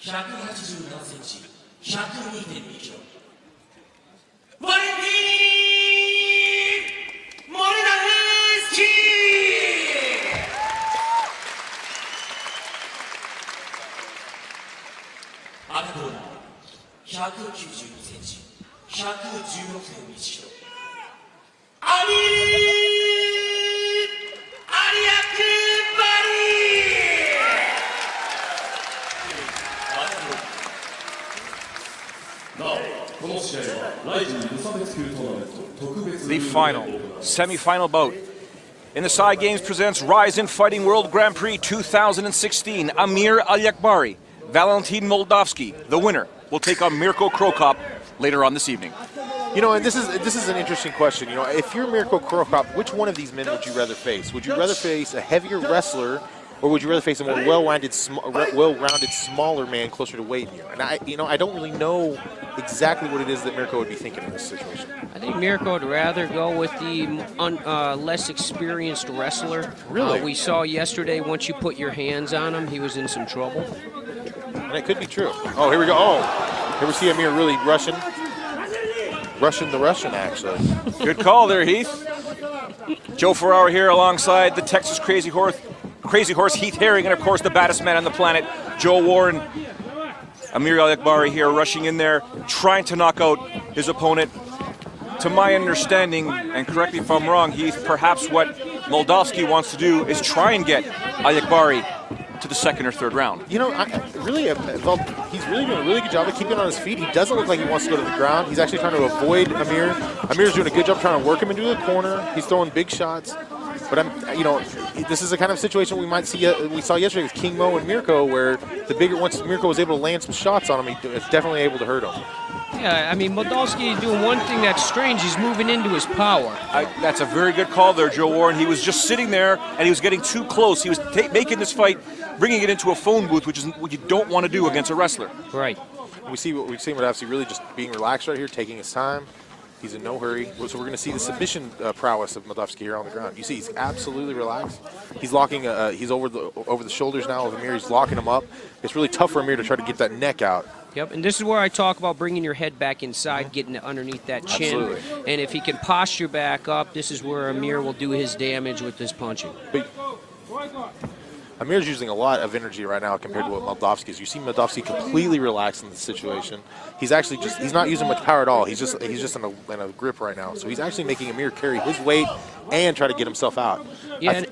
187センチ、102.2キロ。バレンティン・モルダフスキー。赤コーナー、192センチ、116.1キロ。アミール・アリアクバリー。The final, semi-final bout. In the Side Games presents RIZIN Fighting World Grand Prix 2016. Amir Aliakbari, Valentin Moldavsky, the winner, will take on Mirko Krokop later on this evening. You know, and this is an interesting question. You know, if you're Mirko Krokop, which one of these men would you rather face? Would you rather face a heavier wrestler, or would you rather face a more well-rounded, smaller man closer to weight than you? And I don't really know exactly what it is that Mirko would be thinking in this situation. I think Mirko would rather go with the less experienced wrestler. Really? We saw yesterday, once you put your hands on him, he was in some trouble. And it could be true. Oh, here we go. Oh, here we see Amir really rushing the Russian, actually. Good call there, Heath. Joe Ferraro here alongside the Texas Crazy Horse Heath Herring, and of course the baddest man on the planet, Joe Warren. Amir Aliakbari here rushing in there, trying to knock out his opponent. To my understanding, and correct me if I'm wrong, Heath, perhaps what Moldavsky wants to do is try and get Aliakbari to the second or third round. You know, he's really doing a really good job of keeping on his feet. He doesn't look like he wants to go to the ground. He's actually trying to avoid Amir. Amir's doing a good job trying to work him into the corner. He's throwing big shots. But this is the kind of situation we might see. We saw yesterday with King Mo and Mirko, where once Mirko was able to land some shots on him, he was definitely able to hurt him. Yeah, I mean, Moldavsky is doing one thing that's strange. He's moving into his power. That's a very good call there, Joe Warren. He was just sitting there, and he was getting too close. He was making this fight, bringing it into a phone booth, which is what you don't want to do against a wrestler. Right. We've seen Moldavsky really just being relaxed right here, taking his time. He's in no hurry. So we're going to see the submission prowess of Moldavsky here on the ground. You see, he's absolutely relaxed. He's locking. He's over the shoulders now of Amir. He's locking him up. It's really tough for Amir to try to get that neck out. Yep, and this is where I talk about bringing your head back inside, getting it underneath that chin. Absolutely. And if he can posture back up, this is where Amir will do his damage with this punching. But Amir's using a lot of energy right now compared to what Moldavsky is. You see Moldavsky completely relaxed in the situation. He's actually he's not using much power at all. He's just in a grip right now. So he's actually making Amir carry his weight and try to get himself out. Yeah.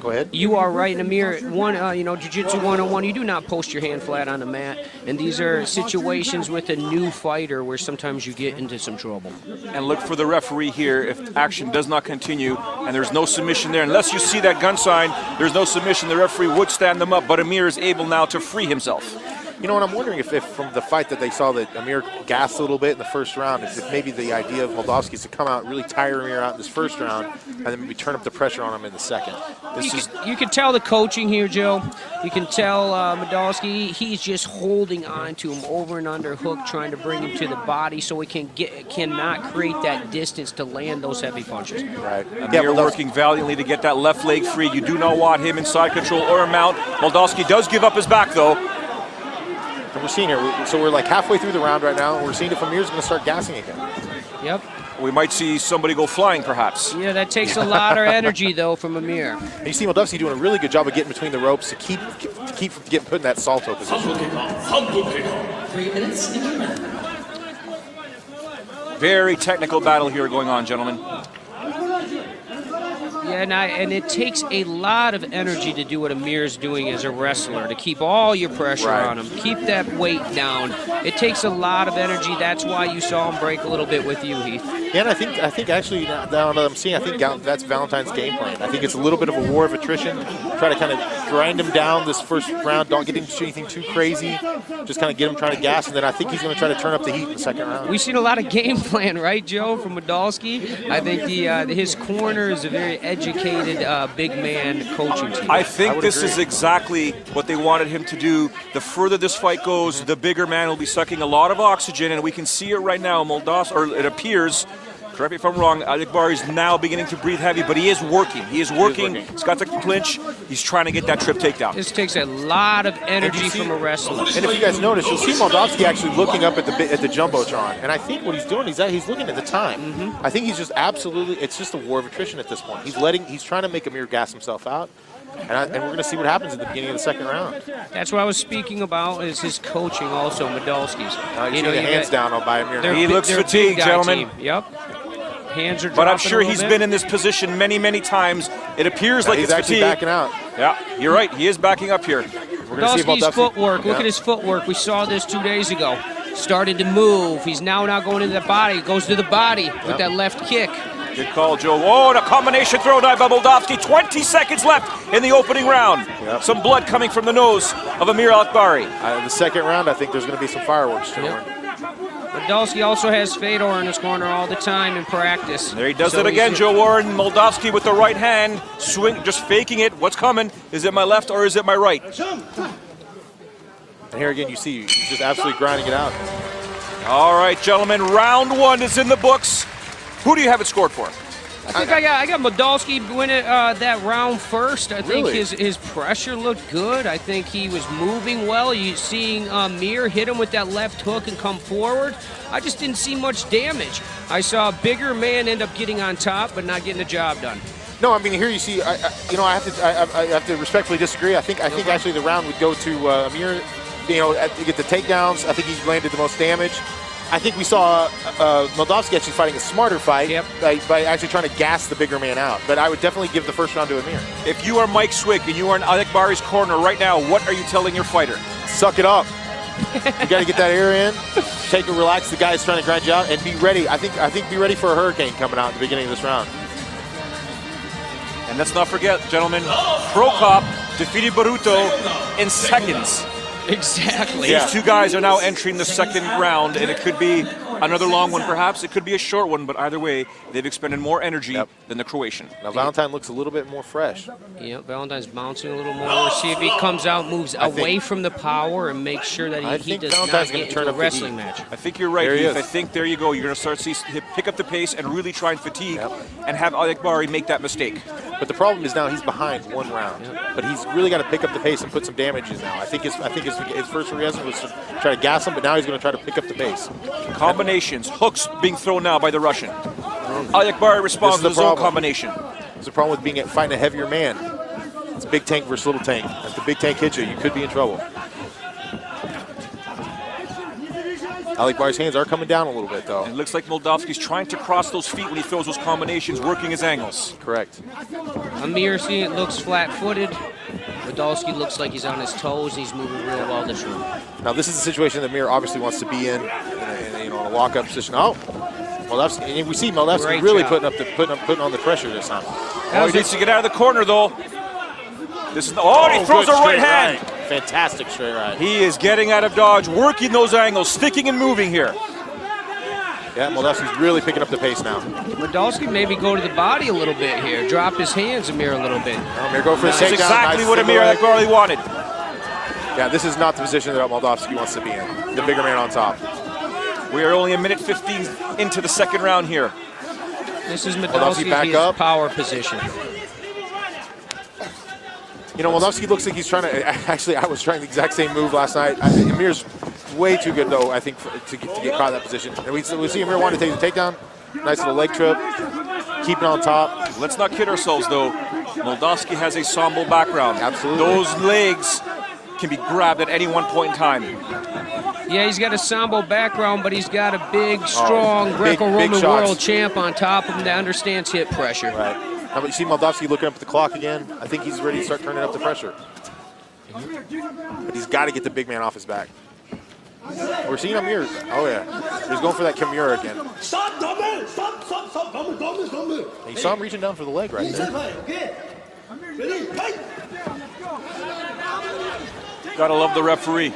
Go ahead. You are right, Amir. Jiu-Jitsu 101, you do not post your hand flat on the mat. And these are situations with a new fighter where sometimes you get into some trouble. And look for the referee here. If action does not continue and there's no submission there, unless you see that gun sign, there's no submission, the referee would stand them up. But Amir is able now to free himself. You know, and I'm wondering if from the fight that they saw that Amir gassed a little bit in the first round, if maybe the idea of Moldavsky is to come out and really tire Amir out in this first round and then maybe turn up the pressure on him in the second. You can tell the coaching here, Joe. You can tell Moldavsky, he's just holding on to him over and under hook, trying to bring him to the body so he cannot create that distance to land those heavy punches. Right. Amir working valiantly to get that left leg free. You do not want him in side control or a mount. Moldavsky does give up his back, though. And we're seeing here, so we're like halfway through the round right now, and we're seeing if Amir's going to start gassing again. Yep. We might see somebody go flying, perhaps. Yeah, that takes a lot of energy, though, from Amir. And you see Moldavsky doing a really good job of getting between the ropes to keep from put in that salto position. 3 minutes interim. Very technical battle here going on, gentlemen. Yeah, and it takes a lot of energy to do what Amir's doing as a wrestler, to keep all your pressure on him, keep that weight down. It takes a lot of energy. That's why you saw him break a little bit with you, Heath. Yeah, and I think actually now that I'm seeing, I think that's Valentin's game plan. I think it's a little bit of a war of attrition. Try to kind of grind him down this first round. Don't get him to do anything too crazy. Just kind of get him trying to gas, and then I think he's going to try to turn up the heat in the second round. We've seen a lot of game plan, right, Joe, from Moldavsky? I think his corner is a very educated big man coaching team. I think this is exactly what they wanted him to do. The further this fight goes, the bigger man will be sucking a lot of oxygen, and we can see it right now. It appears Correct me if I'm wrong, Aliakbari is now beginning to breathe heavy, but he is working. He is working. He's got the clinch. He's trying to get that trip takedown. This takes a lot of energy from a wrestler. And if you guys notice, you'll see Moldavsky actually looking up at the Jumbotron. And I think what he's doing, he's looking at the time. I think he's just absolutely, it's just a war of attrition at this point. He's trying to make Amir gas himself out. And we're going to see what happens at the beginning of the second round. That's what I was speaking about, is his coaching also, Moldavsky's. You know, the hands down by Amir. He looks fatigued, gentlemen. Yep. Hands are dropping. But I'm sure he's been in this position many, many times. It appears like it's actually fatigue. backing out. Yeah, you're right. He is backing up here. We're going to see Moldavsky's footwork. Look at his footwork. We saw this 2 days ago. Started to move. He's now going into the body. Goes to the body with that left kick. Good call, Joe. Oh, and a combination throw dive by Moldavsky. 20 seconds left in the opening round. Some blood coming from the nose of Amir Aliakbari. In the second round, I think there's going to be some fireworks, Joe. Moldavsky also has Fedor in his corner all the time in practice. There he does it again, Joe Warren. Moldavsky with the right hand. Swing, just faking it. What's coming? Is it my left or is it my right? And here again, you see, he's just absolutely grinding it out. All right, gentlemen, round one is in the books. Who do you have it scored for? I think I got Moldavsky winning that round first. I think his pressure looked good. I think he was moving well. You seeing Amir hit him with that left hook and come forward. I just didn't see much damage. I saw a bigger man end up getting on top, but not getting the job done. No, I mean, here you see, I have to respectfully disagree. I think actually the round would go to Amir. You know, to get the takedowns. I think he's landed the most damage. I think we saw Moldavsky actually fighting a smarter fight by actually trying to gas the bigger man out. But I would definitely give the first round to Amir. If you are Mike Swick and you are in Aliakbari's corner right now, what are you telling your fighter? Suck it up. You got to get that air in. Take it, relax. The guy's trying to grind you out, and be ready. I think be ready for a hurricane coming out at the beginning of this round. And let's not forget, gentlemen, Prokop defeated Baruto in seconds. Exactly. These two guys are now entering the second round, and it could be another long one, perhaps. It could be a short one, but either way, they've expended more energy than the Croatian. Now, Valentin looks a little bit more fresh. Yeah, Valentin's bouncing a little more. We'll see if he comes out, moves away from the power, and makes sure that he does not get into a wrestling match. I think you're right, Heath. I think there you go. You're going to start to see him pick up the pace and really try and fatigue and have Aliakbari make that mistake. But the problem is now he's behind one round. But he's really got to pick up the pace and put some damage in now. I think his first reaction was to try to gas him, but now he's going to try to pick up the pace. Combinations, hooks being thrown now by the Russian. Aliakbari responds with his own combination. There's a problem with fighting a heavier man. It's big tank versus little tank. If the big tank hits you, you could be in trouble. Aliakbari's hands are coming down a little bit, though. It looks like Moldavsky's trying to cross those feet when he throws those combinations, working his angles. Correct. Amir looks flat-footed. Moldavsky looks like he's on his toes. He's moving real well this round. Now, this is a situation that Amir obviously wants to be in a walk-up position. Oh, Moldavsky, and we see Moldavsky really putting on the pressure this time. Oh, he needs to get out of the corner, though. This is he throws a right hand. Fantastic straight right. He is getting out of dodge, working those angles, sticking and moving here. Yeah, Moldavsky's really picking up the pace now. Moldavsky maybe go to the body a little bit here. Drop his hands, Amir, a little bit. Amir go for the takedown. That's exactly what Amir Aliakbari wanted. Yeah, this is not the position that Moldavsky wants to be in. The bigger man on top. We are only a minute 15 into the second round here. This is Moldavsky's power position. You know, Moldavsky looks like he's trying to. Actually, I was trying the exact same move last night. Amir's way too good, though, I think, to get caught in that position. And we see Amir want to take the takedown. Nice little leg trip. Keeping on top. Let's not kid ourselves, though. Moldavsky has a sambo background. Absolutely. Those legs can be grabbed at any one point in time. Yeah, he's got a sambo background, but he's got a big, strong Greco-Roman world champ on top of him that understands hit pressure. Right. Now, you see Moldavsky looking up at the clock again. I think he's ready to start turning up the pressure. But he's got to get the big man off his back. We're seeing Amir. Oh, yeah. He's going for that Kimura again. And you saw him reaching down for the leg right there. Gotta love the referee.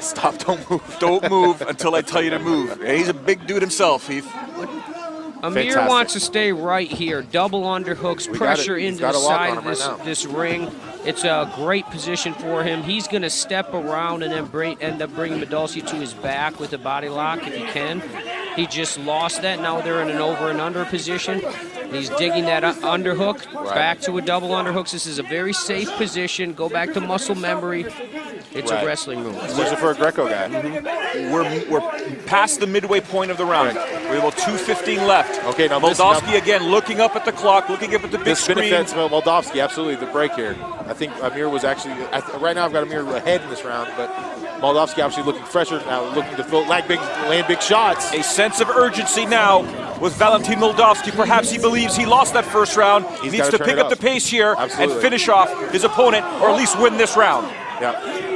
Stop, don't move. Don't move until I tell you to move. He's a big dude himself, Heath. Amir wants to stay right here. Double underhooks, pressure into the side of this ring. It's a great position for him. He's going to step around and then end up bringing Moldavsky to his back with a body lock if he can. He just lost that. Now they're in an over and under position. He's digging that underhook back to a double underhook. This is a very safe position. Go back to muscle memory. It's a wrestling move. Especially for a Greco guy. We're past the midway point of the round. We have about 2:15 left. Okay, now Moldavsky again looking up at the clock, looking up at the big this screen. benefits Moldavsky, absolutely, the break here. I think Amir was actually, right now I've got Amir ahead in this round, but Moldavsky obviously looking fresher now, looking to land big shots. A sense of urgency now with Valentin Moldavsky. Perhaps he believes he lost that first round. He needs to pick up the pace here and finish off his opponent, or at least win this round. Yeah.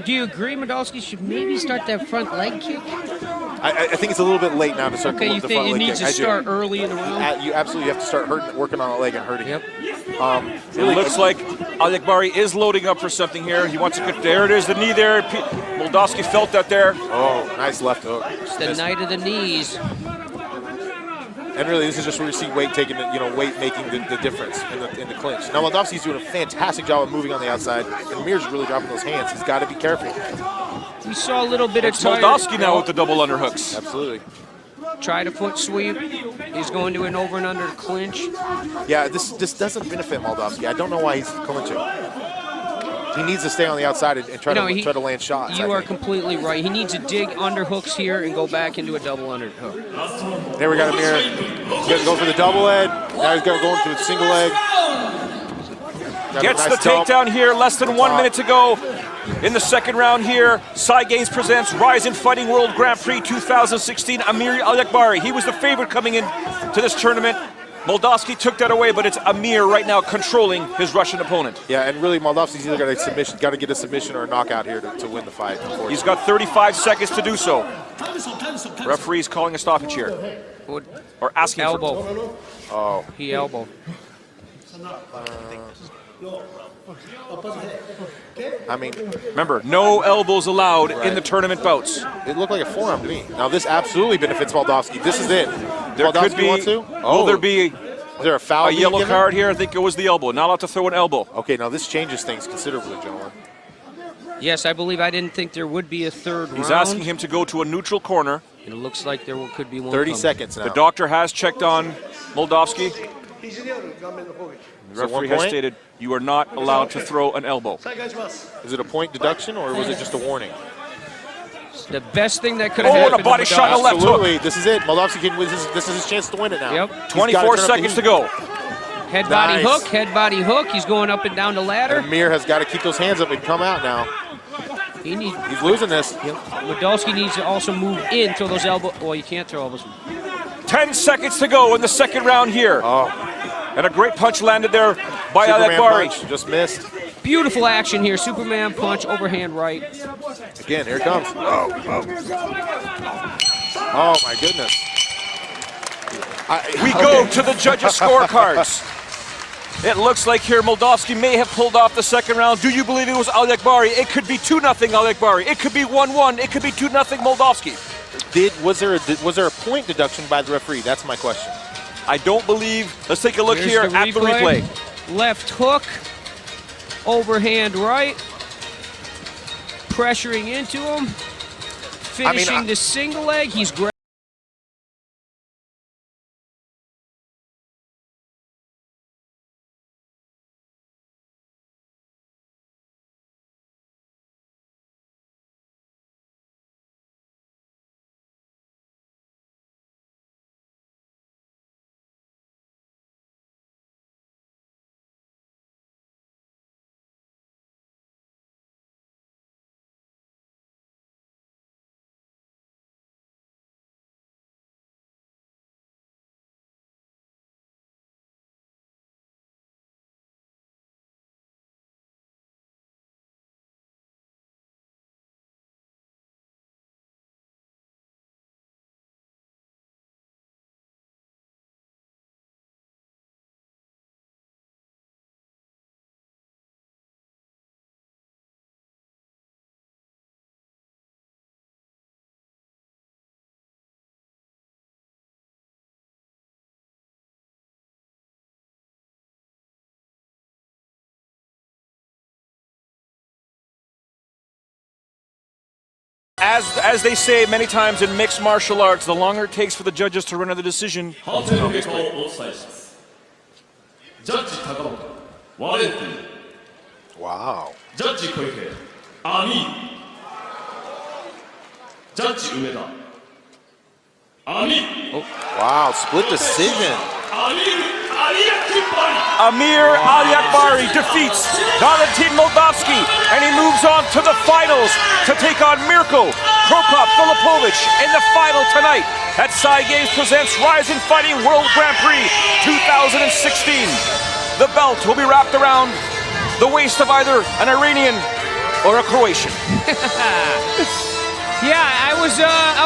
Do you agree Moldavsky should maybe start that front leg kick? I think it's a little bit late now to start the front leg kick. Okay, you think you need to start early in the round? You absolutely have to start working on a leg and hurting it. It looks like Aliakbari is loading up for something here. He wants to get, there it is, the knee there. Moldavsky felt that there. Oh, nice left hook. It's the night of the knees. And really, this is just where you see weight taking, weight making the difference in the clinch. Now, Moldavsky's doing a fantastic job of moving on the outside, and Amir's really dropping those hands. He's got to be careful. We saw a little bit of Moldavsky now with the double underhooks. Absolutely. Tried a foot sweep. He's going to an over and under clinch. Yeah, this doesn't benefit Moldavsky. I don't know why he's clinching. He needs to stay on the outside and try to land shots. You are completely right. He needs to dig underhooks here and go back into a double underhook. There we got Amir. He's going to go for the double leg. Now he's going to go into a single leg. Gets the takedown here. Less than 1 minute to go in the second round here. Games presents RIZIN Fighting World Grand Prix 2016. Amir Aliakbari. He was the favorite coming in to this tournament. Moldavsky took that away, but it's Amir right now controlling his Russian opponent. Yeah, and really Moldavsky's either got to get a submission or a knockout here to win the fight. He's got 35 seconds to do so. Referee's calling a stoppage here. Or asking elbow. Oh. He elbowed. I mean, remember, no elbows allowed in the tournament bouts. It looked like a forearm to me. Now this absolutely benefits Moldavsky. This is it. There could be. Will there be? Is there a foul? A yellow card here? I think it was the elbow. Not allowed to throw an elbow. Okay, now this changes things considerably, gentlemen. Yes, I believe I didn't think there would be a third round. He's asking him to go to a neutral corner. It looks like there could be one. 30 seconds now. The doctor has checked on Moldavsky. The referee has stated you are not allowed to throw an elbow. Is it a point deduction or was it just a warning? The best thing that could have happened. And a body shot on the left hook. Absolutely. This is it. Moldavsky can win. This is his chance to win it now. Yep. 24 seconds to go. Head body hook, head body hook. He's going up and down the ladder. And Amir has got to keep those hands up and come out now. He's losing this. Moldavsky needs to also move in, throw those elbows. Well, you can't throw elbows. 10 seconds to go in the second round here. Oh. And a great punch landed there by Aliakbari. Just missed. Beautiful action here. Superman punch, overhand right. Again, here it comes. Oh my goodness. We go to the judges' scorecards. It looks like here Moldavsky may have pulled off the second round. Do you believe it was Aliakbari? It could be 2-0 Aliakbari. It could be 1-1. It could be 2-0 Moldavsky. Was there a point deduction by the referee? That's my question. I don't believe. Let's take a look here at the replay. Left hook, overhand right, pressuring into him, finishing the single leg. He's great. As they say many times in mixed martial arts, the longer it takes for the judges to render the decision. 判定の結果をお伝えします。ジャッジ高本、ワレンティン。 Wow. ジャッジ小池、アミール。ジャッジ梅田、アミール。 Wow, split decision. アミール、アリアキバリ。 Amir Aliakbari defeats Valentin Moldavsky, and he moves on to the finals to take on Mirko Krokop-Filipovic in the final tonight at Sai Games presents RIZIN Fighting World Grand Prix 2016. The belt will be wrapped around the waist of either an Iranian or a Croatian. Yeah, I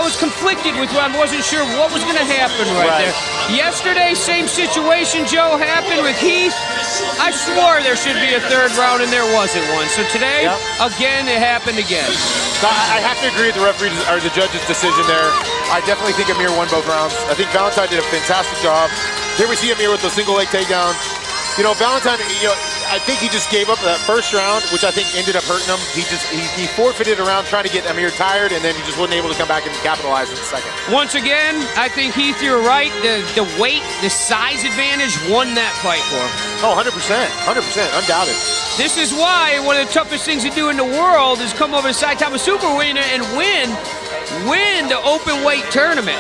was conflicted with I wasn't sure what was going to happen right there. Yesterday, same situation, Joe, happened with Heath. I swore there should be a third round, and there wasn't one. So today, again, it happened again. So I have to agree with the referee or the judge's decision there. I definitely think Amir won both rounds. I think Valentin did a fantastic job. Here we see Amir with the single leg takedown. You know, Valentin, I think he just gave up that first round, which I think ended up hurting him. He forfeited a round trying to get Amir tired, and then he just wasn't able to come back and capitalize in the second. Once again, I think, Heath, you're right. The weight, the size advantage won that fight for him. Oh, 100%, 100%, undoubted. This is why one of the toughest things to do in the world is come over to Saitama Super Arena and win the open weight tournament.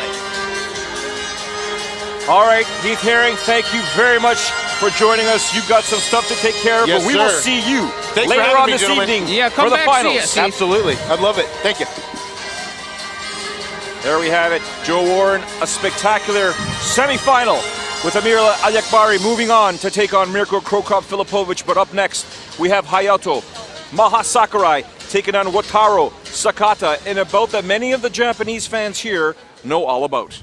All right, Heath Herring, thank you very much for joining us. You've got some stuff to take care of, Yes, but we sir. will see you Thanks for later having on me, this gentlemen. evening Yeah, come for the back, finals. see us, Heath. Absolutely, I'd love it. Thank you. There we have it. Joe Warren, a spectacular semi-final with Amir Aliakbari moving on to take on Mirko Krokop-Filipovic. But up next, we have Hayato Mahasakurai taking on Wataru Sakata in a bout that many of the Japanese fans here know all about.